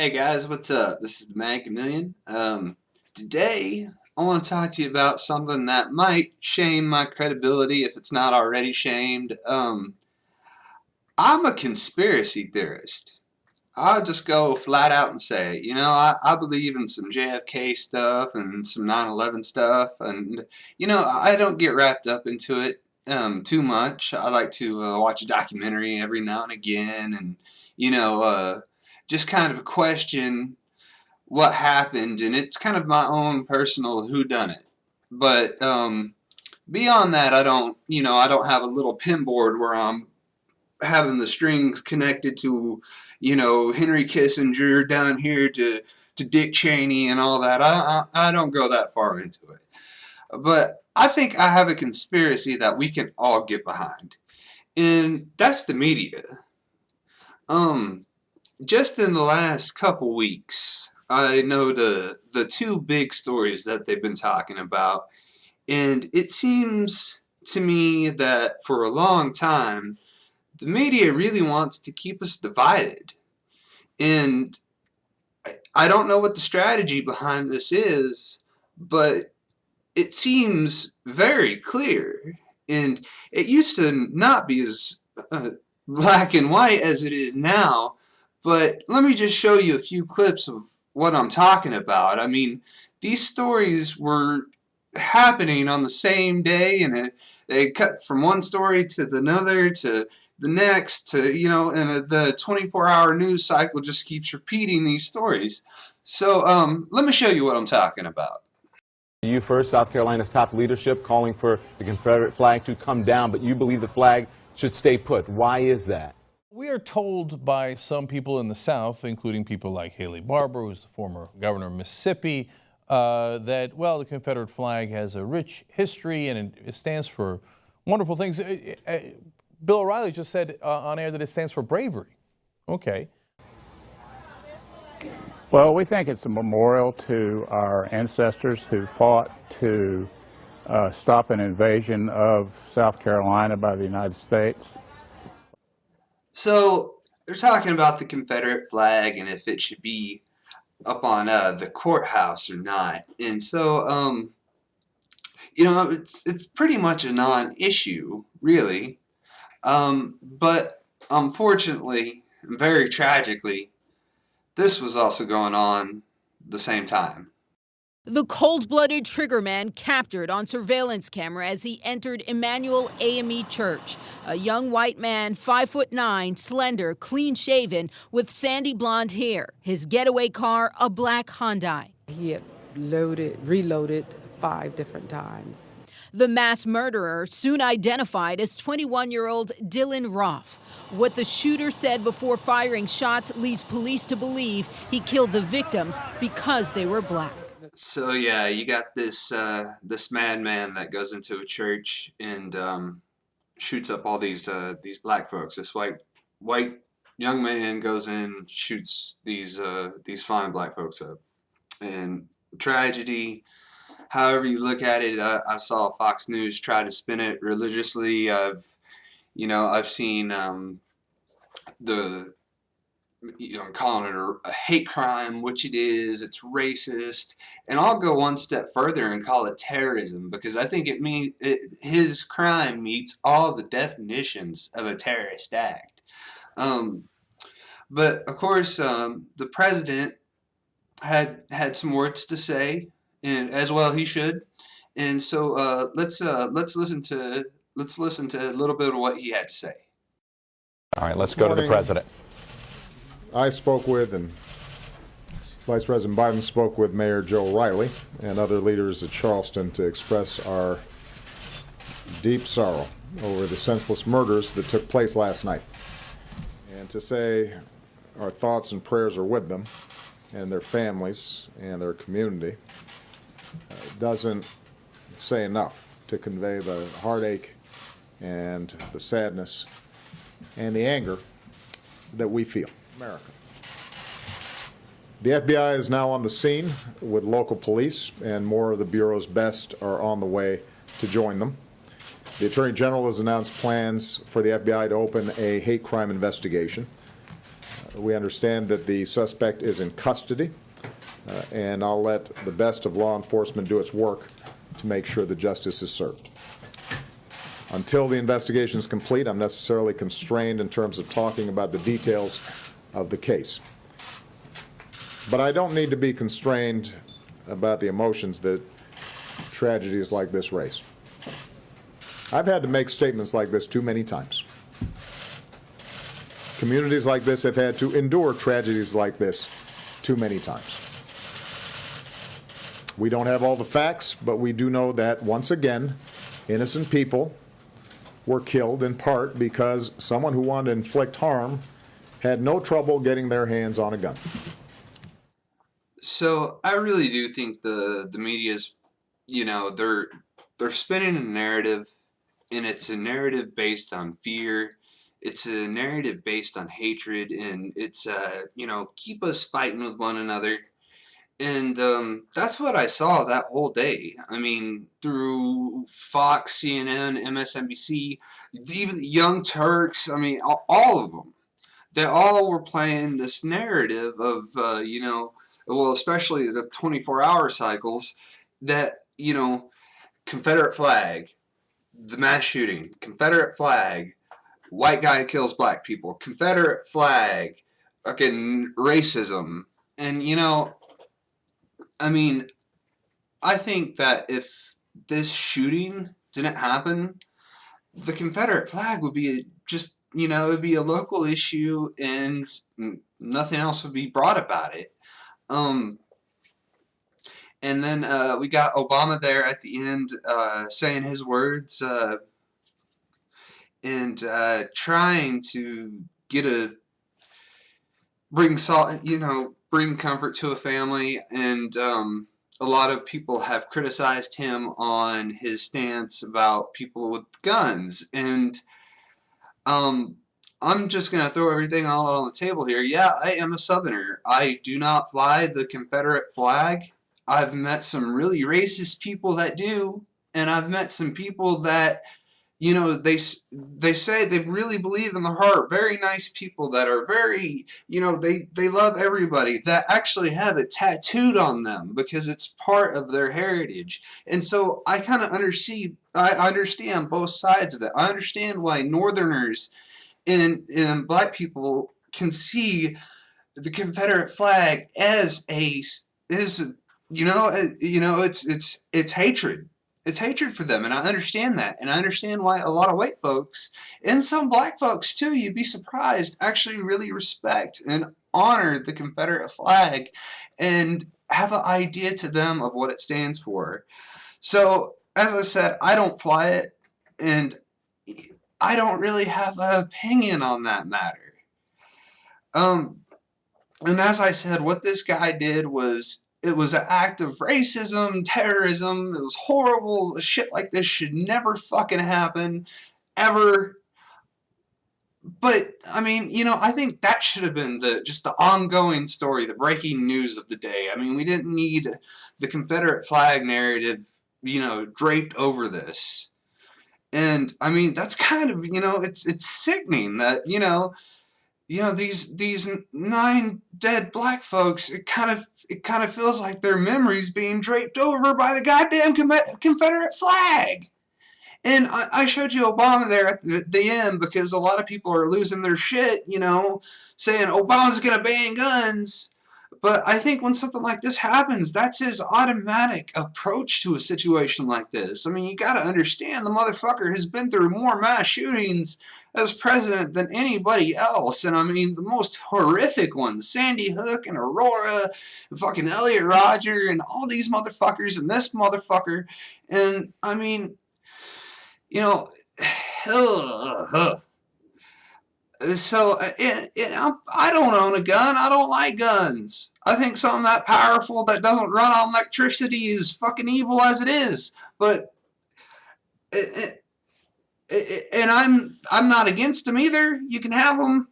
Hey guys, what's up? This is the Mag Chameleon. Today I want to talk to you about something that might shame my credibility if it's not already shamed. I'm a conspiracy theorist. I'll just go flat out and say it. I believe in some JFK stuff and some 9/11 stuff, and I don't get wrapped up into it too much. I like to watch a documentary every now and again, and just kind of question what happened, and it's kind of my own personal whodunit. But beyond that, I don't have a little pinboard where I'm having the strings connected to, Henry Kissinger down here to Dick Cheney and all that. I don't go that far into it. But I think I have a conspiracy that we can all get behind, and that's the media. Um, just in the last couple weeks, I know the two big stories that they've been talking about, and it seems to me that for a long time, the media really wants to keep us divided. And I don't know what the strategy behind this is, but it seems very clear. And it used to not be as black and white as it is now, but let me just show you a few clips of what I'm talking about. I mean, these stories were happening on the same day, and they cut from one story to the another to the next and the 24-hour news cycle just keeps repeating these stories. So let me show you what I'm talking about. You first, South Carolina's top leadership calling for the Confederate flag to come down, but you believe the flag should stay put. Why is that? We are told by some people in the South, including people like Haley Barbour, who's the former governor of Mississippi, that, well, the Confederate flag has a rich history and it stands for wonderful things. Bill O'Reilly just said on air that it stands for bravery. Okay. Well, we think it's a memorial to our ancestors who fought to stop an invasion of South Carolina by the United States. So they're talking about the Confederate flag and if it should be up on the courthouse or not. And so, it's pretty much a non-issue, really. But unfortunately, and very tragically, this was also going on the same time. The cold-blooded triggerman captured on surveillance camera as he entered Emmanuel AME Church. A young white man, 5'9", slender, clean-shaven, with sandy blonde hair. His getaway car, a black Hyundai. He had reloaded 5 different times. The mass murderer, soon identified as 21-year-old Dylan Roth. What the shooter said before firing shots leads police to believe he killed the victims because they were black. So yeah, you got this madman that goes into a church and shoots up all these black folks. This white young man goes in, shoots these fine black folks up, and tragedy. However you look at it, I saw Fox News try to spin it religiously. I've seen calling it a hate crime, which it is. It's racist, and I'll go one step further and call it terrorism because I think his crime meets all the definitions of a terrorist act. But of course, the president had some words to say, and as well he should. And so let's listen to a little bit of what he had to say. All right, let's go to the president. I spoke with, and Vice President Biden spoke with Mayor Joe Riley and other leaders at Charleston to express our deep sorrow over the senseless murders that took place last night, and to say our thoughts and prayers are with them and their families and their community. Doesn't say enough to convey the heartache and the sadness and the anger that we feel. America. The FBI is now on the scene with local police, and more of the Bureau's best are on the way to join them. The Attorney General has announced plans for the FBI to open a hate crime investigation. We understand that the suspect is in custody, and I'll let the best of law enforcement do its work to make sure that justice is served. Until the investigation is complete, I'm necessarily constrained in terms of talking about the details of the case. But I don't need to be constrained about the emotions that tragedies like this raise. I've had to make statements like this too many times. Communities like this have had to endure tragedies like this too many times. We don't have all the facts, but we do know that, once again, innocent people were killed in part because someone who wanted to inflict harm had no trouble getting their hands on a gun. So I really do think the media's, they're spinning a narrative, and it's a narrative based on fear. It's a narrative based on hatred, and it's keep us fighting with one another. And that's what I saw that whole day. I mean, through Fox, CNN, MSNBC, even the Young Turks, I mean, all of them. They all were playing this narrative of, well, especially the 24-hour cycles, that, Confederate flag, the mass shooting, Confederate flag, white guy kills black people, Confederate flag, fucking racism. And, I mean, I think that if this shooting didn't happen, the Confederate flag would be just, it would be a local issue, and nothing else would be brought about it. And then we got Obama there at the end saying his words and trying to bring comfort to a family. And a lot of people have criticized him on his stance about people with guns. And I'm just going to throw everything all on the table here. Yeah, I am a Southerner. I do not fly the Confederate flag. I've met some really racist people that do, and I've met some people that, they say they really believe in their heart, very nice people that are very, they love everybody, that actually have it tattooed on them because it's part of their heritage. And so I kind of understand both sides of it. I understand why Northerners and black people can see the Confederate flag as it's hatred. It's hatred for them, and I understand that. And I understand why a lot of white folks, and some black folks too, you'd be surprised, actually really respect and honor the Confederate flag and have an idea to them of what it stands for. So, as I said, I don't fly it, and I don't really have an opinion on that matter. And as I said, what this guy did was, it was an act of racism, terrorism. It was horrible. Shit like this should never fucking happen, ever. But, I mean, I think that should have been just the ongoing story, the breaking news of the day. I mean, we didn't need the Confederate flag narrative, draped over this. And, I mean, that's kind of, it's sickening that, these 9 dead black folks, it kind of feels like their memories being draped over by the goddamn Confederate flag. And I showed you Obama there at the end because a lot of people are losing their shit, saying Obama's gonna ban guns. But I think when something like this happens, that's his automatic approach to a situation like this. I mean, you gotta understand, the motherfucker has been through more mass shootings as president than anybody else. And I mean, the most horrific ones, Sandy Hook and Aurora, and fucking Elliot Rodger, and all these motherfuckers, and this motherfucker. And I mean, so, I don't own a gun. I don't like guns. I think something that powerful that doesn't run on electricity is fucking evil as it is. But, and I'm not against them either. You can have them.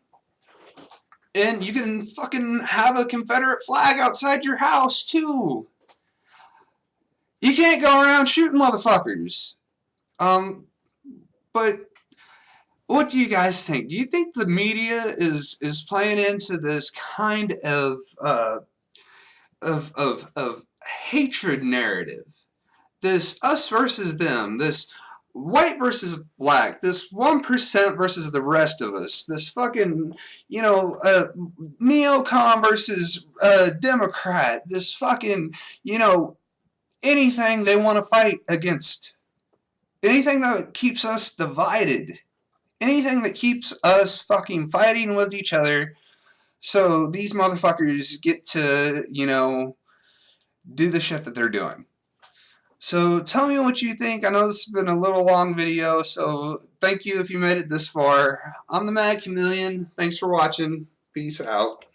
And you can fucking have a Confederate flag outside your house, too. You can't go around shooting motherfuckers. But What do you guys think? Do you think the media is playing into this kind of hatred narrative? This us versus them, this white versus black, this 1% versus the rest of us, this fucking, neocon versus Democrat, this fucking, anything they want to fight against, anything that keeps us divided, anything that keeps us fucking fighting with each other, so these motherfuckers get to, do the shit that they're doing. So tell me what you think. I know this has been a little long video, so thank you if you made it this far. I'm the Mad Chameleon. Thanks for watching. Peace out.